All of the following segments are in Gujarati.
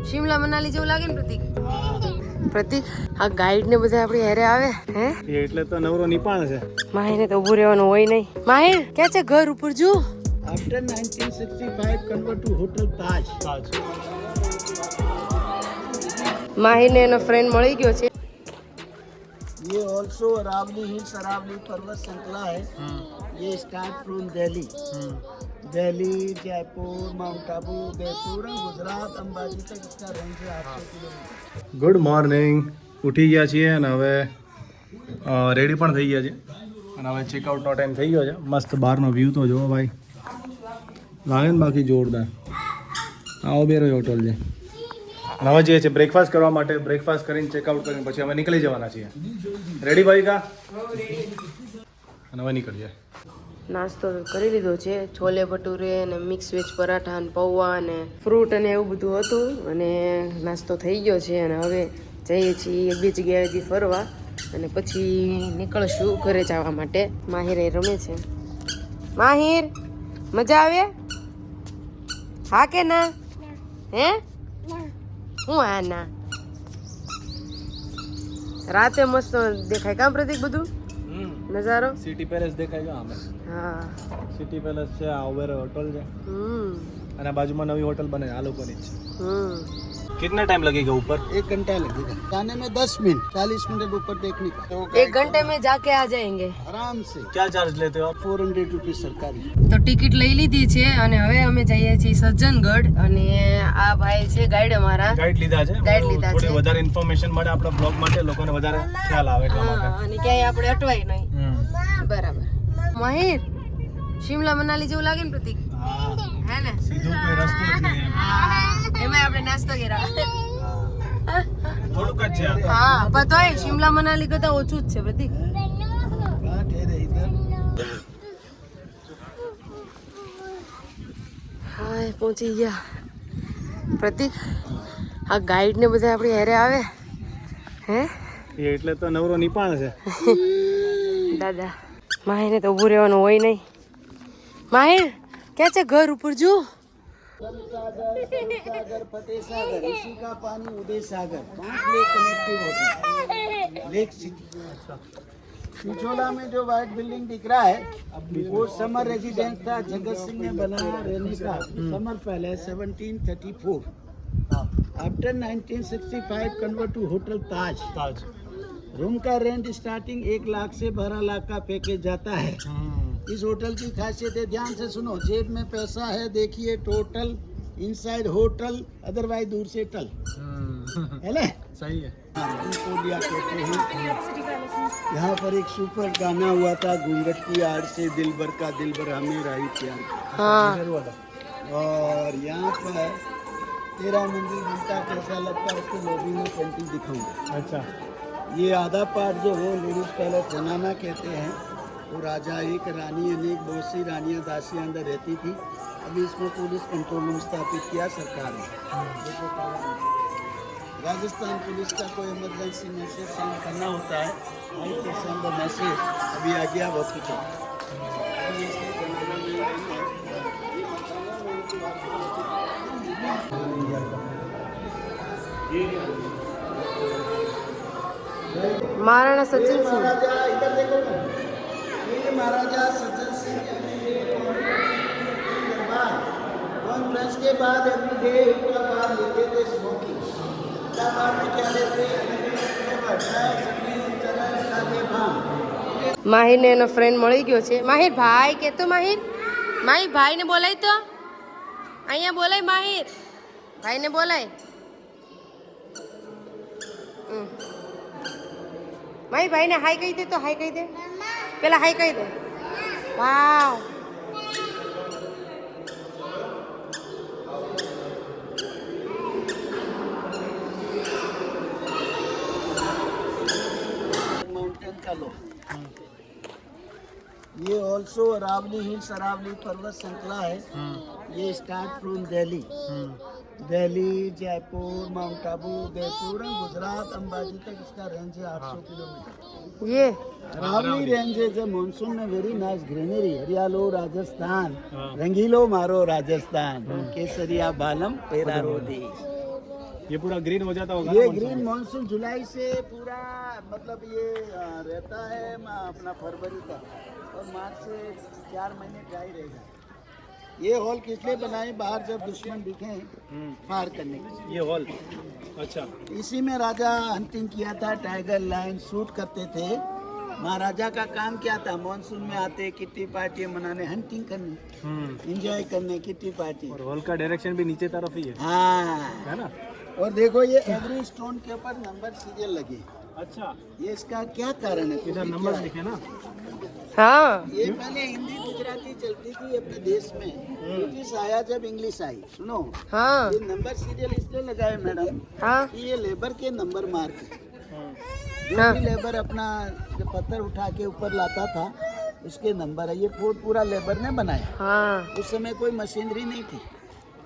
शिमला मनाली જેવું લાગે ને પ્રતિક? પ્રતિક આ ગાઈડ ને બધા આપણી હેરે આવે હે એટલે તો નવરો નિપાણ છે. માહિરને તો ઊભું રહેવાનું હોય નહીં. માહિર ક્યાં છે ઘર ઉપર જો. After 1965 convert to Hotel Taj. માહિરને એનો ફ્રેન્ડ મળી ગયો છે. ये also अरावली हिल्स अरावली पर्वत श्रृंखला है. ये start from Delhi. Delhi Jaipur mount Abu Udaipur Gujarat Ambaji तक इसका रेंज है 800 किलोमीटर. Good morning. ઉઠી ગયા છીએ અને હવે રેડી પણ થઈ ગયા છે અને હવે ચેકઆઉટનો ટાઈમ થઈ ગયો છે. મસ્ત બહારનો વ્યૂ તો જુઓ ભાઈ, લાગે ને બાકી જોરદાર. આવો બેરો હોટલ છે. અને હવે જઈએ છીએ બ્રેકફાસ્ટ કરવા માટે. બ્રેકફાસ્ટ કરીને ચેકઆઉટ કરીને પછી અમે નીકળી જવાના છીએ. રેડી ભાઈ કા? અને હવે નીકળીએ. નાસ્તો કરી લીધો છે. છોલે ભટુરે અને મિક્સ વેજ પરાઠા અને પૌવા અને ફ્રૂટ અને એવું બધું હતું અને નાસ્તો થઈ ગયો છે. અને હવે જઈએ છીએ એક બે જગ્યાએથી ફરવા અને પછી નીકળશું ઘરે જવા માટે. માહિર એ રમે છે. માહિર મજા આવે? હા કે ના? હે હું હા ના? રાતે મસ્ત દેખાય કામ પ્રતિક બધું નજારો. સિટી પેલેસ દેખાય છે અમે. હા સિટી પેલેસ છે, આ ઓવેર હોટલ છે અને આ બાજુમાં નવી હોટલ બને આ લોકોની જ છે. कितना टाइम लगेगा ऊपर? 1 घंटा लगेगा. जाने में 10 मिनट 40 मिनट ऊपर देखने का. 1 घंटे में जाके आ जाएंगे. आराम से. क्या चार्ज लेते हो आप? 400 रुपीज सरकारी. તો ટિકિટ લઈ લીધી છે અને હવે અમે જઈએ છીએ સજ્જનગઢ અને આ ભાઈ છે ગાઈડ અમારા. ગાઈડ લીધા છે. ગાઈડ લીધા છે. થોડી વધારે ઇન્ફોર્મેશન મળે આપણા બ્લોગ માટે, લોકોને વધારે ખ્યાલ આવે એટલા માટે. અને ક્યાંય આપણે અટવાય નહીં. બરાબર. માહિર શિમલા મનાલી જેવું લાગે ને પ્રતિક? હે ને? સીધું કોઈ રસ્તો જ નહીં. એમાં આપણે નાસ્તો કર્યા. થોડુંક જ છે. હા પણ તોય શિમલા મનાલી કરતા ઓછું જ છે પ્રતિક. कहाँ ठहरे इधर? હા પહોંચી ગયા. પ્રતિક આ ગાઈડ ને બધા આપણી હેરે આવે હે એટલે તો નવરો નિપાણ છે. દાદા માહિરને તો ઊભું રહેવાનું હોય નહીં. માહિર ક્યાં છે ઘર ઉપર જો. सागर फतेह सागर इसी का पानी उदय सागर 5 लेक कनेक्टिव होते हैं. लेक पिछोला में जो व्हाइट बिल्डिंग दिख रहा है वो समर रेजिडेंस था. जगत सिंह ने बनाया रहने का summer palace 1734. After 1965 convert to hotel Taj. Room का रेंट स्टार्टिंग 1 लाख से 12 लाख का पैकेज जाता है. इस होटल की खासियत है, ध्यान से सुनो, जेब में पैसा है देखिए टोटल, इनसाइड होटल, अदरवाइज दूर से टल. है ना? सही है. पोडिया कहते हैं. यहाँ पर एक सुपर गाना हुआ था, घूंघट की आड़ से दिलबर का दिलबर हमें राही प्यार. हाँ और यहाँ पर तेरा मंदिर बनता कैसा लगता है उसको लॉबी में पेंटिंग दिखाऊंगा. अच्छा. ये आधा पार्ट जो है लेडीज पैलेस जनाना कहते हैं. वो राजा एक रानी अनेक बहुत सी रानियाँ दासियाँ अंदर रहती थी. अभी इसमें पुलिस कंट्रोल रूम स्थापित किया सरकार ने. राजस्थान पुलिस का कोई इमरजेंसी मैसेज सेंड करना होता है, आई के सेंड मैसेज अभी आ गया हॉस्पिटल. महाराणा सचिन सिंह. महाराजा इधर देखो ना, ये महाराजा सज्जन सिंह कॉन्फ्रेंस के बाद एवरी डे का बाद लेते थे स्मोकिंग. बाद में क्या लेते માહિર ને એનો ફ્રેન્ડ મળી ગયો છે. માહિર ભાઈ કેતો માહિર ભાઈ ને બોલાય તો અહીંયા બોલાય. માહિર ભાઈ ને બોલાય. માહિર ભાઈ ને હાય કહી દે તો. હાય કહી દે પેલા. હાય કહી દે. વાવ माउंटेन का लो. ये ऑल्सो अरावली हिल्स अरावली पर्वत श्रृंखला है. ये start from Delhi. Delhi Jaipur mount Abu Udaipur Gujarat Ambaji तक इसका रेंज है 800 किलोमीटर. ये अरावली रेंज है जो मानसून में वेरी नाइस ग्रीनरी. हरियालो राजस्थान रंगीलो मारो राजस्थान केसरिया बालम पेरारो देश. ये पूरा ग्रीन हो जाता होगा ये ग्रीन मानसून जुलाई से पूरा मतलब ये रहता है अपना फरवरी तक और मार्च से 4 महीने ड्राई रहेगा। ये हॉल किस लिए बनाए? बाहर जब दुश्मन दिखे फायर करने के लिए। ये हॉल अच्छा इसी में राजा हंटिंग किया था, टाइगर लायन शूट करते थे। महाराजा का काम क्या था? मानसून में आते किट्टी पार्टी मनाने, हंटिंग करने, एंजॉय करने, किट्टी पार्टी। और हॉल का डायरेक्शन भी नीचे तरफ ही है हाँ ना? और देखो ये एवरी स्टोन के ऊपर नंबर सीरियल लगे। अच्छा ये इसका क्या कारण है? इधर नंबर लिखे ना? हाँ ये पहले हिंदी गुजराती चलती थी अपने देश में। ब्रिटिश आया जब इंग्लिश आई। सुनो, हाँ ये नंबर सीरियल इसलिए लगाए मैडम हाँ कि ये लेबर के नंबर मार्क है। जो हाँ। भी लेबर अपना जो पत्थर उठा के ऊपर लाता था उसके नंबर है। ये फोर्ट पूरा लेबर ने बनाया। हाँ उस समय कोई मशीनरी नहीं थी।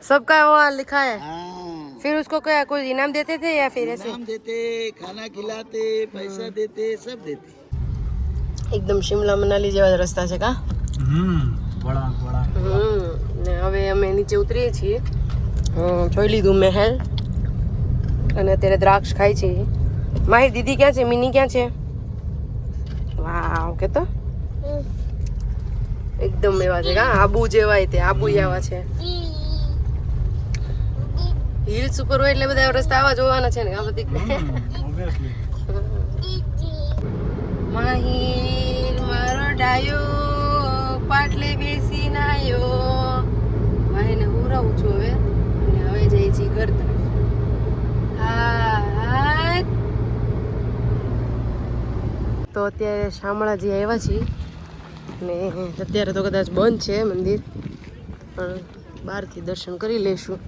सबका वहाँ लिखा है। हाँ, फिर उसको क्या कोई इनाम देते थे या फिर ऐसे? नाम देते, खाना खिलाते, पैसा देते, सब देते। એકદમ શિમલા મનાલી જેવા જ રસ્તા છે કા? बड़ा बड़ा ને હવે અમે નીચે ઉતરીએ છીએ. જોઈ લીધું મહેલ અને અત્યારે દ્રાક્ષ ખાય છે. મારી દીદી ક્યાં છે? મિની ક્યાં છે? વાવ કે તો એકદમ એવા છે કા? આબુ જેવા તે આબુ આવા છે. હિલ્સ ઉપર હોય એટલે બધા રસ્તા આવા જોવાના છે ને આ બધી. ऑब्वियसली માહીર મારો ડાયો પાટલે બેસીને આયો. માહીને હુરાવું છું હવે અને હવે જઈએ છીએ ઘર તરફ. હા તો અત્યારે શામળાજી આવ્યા છીએ ને અત્યારે તો કદાચ બંધ છે મંદિર, પણ બહારથી દર્શન કરી લઈશું.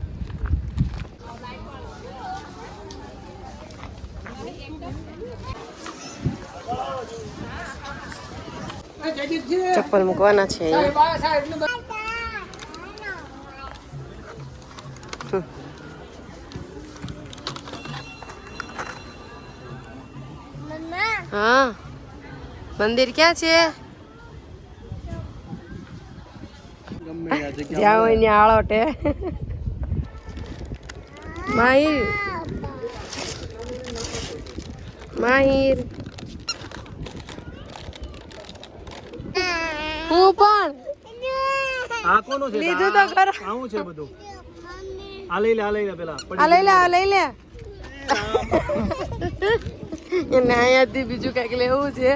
ચપ્પલ મૂકવાના છે અહીંયા. હા મંદિર ક્યાં છે? જ્યાં હોય ત્યાં આળોટે. માહિર માહિર હું પણ આ કોનું છે? લીધું તો ખરા. આવું છે બધું. આ લઈ લે પેલા આ લઈ લે આ લઈ લે. એને અહીંયાથી બીજું કઈક લેવું છે.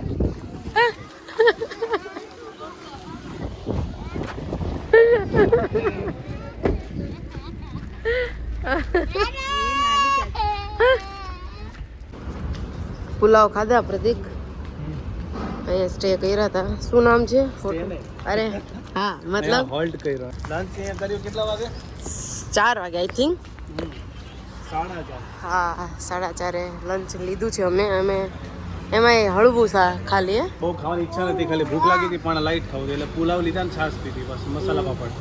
પુલાવ ખાધા પ્રતિક, અહીંયા સ્ટે કર્યા હતા. શું નામ છે? અરે હા મતલબ હોલ્ડ કર્યો. લંચ અહીંયા કર્યું કેટલા વાગે? 4 વાગે આઈ થિંક. 4:30. હા 4:30 લંચ લીધું છે અમે એમાંય હળવું સા ખાલી. બહુ ખાવાની ઈચ્છા નથી, ખાલી ભૂખ લાગી હતી પણ લાઈટ ખાવું એટલે પુલાવ લીધા ને છાશ પીધી, બસ મસાલા પાપડ,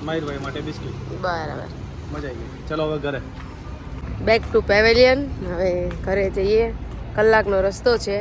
માહિરભાઈ માટે બિસ્કિટ. બરાબર. મજા આવી ગઈ. ચલો હવે ઘરે. Back to pavilion. હવે ઘરે જઈએ. કલાકનો રસ્તો છે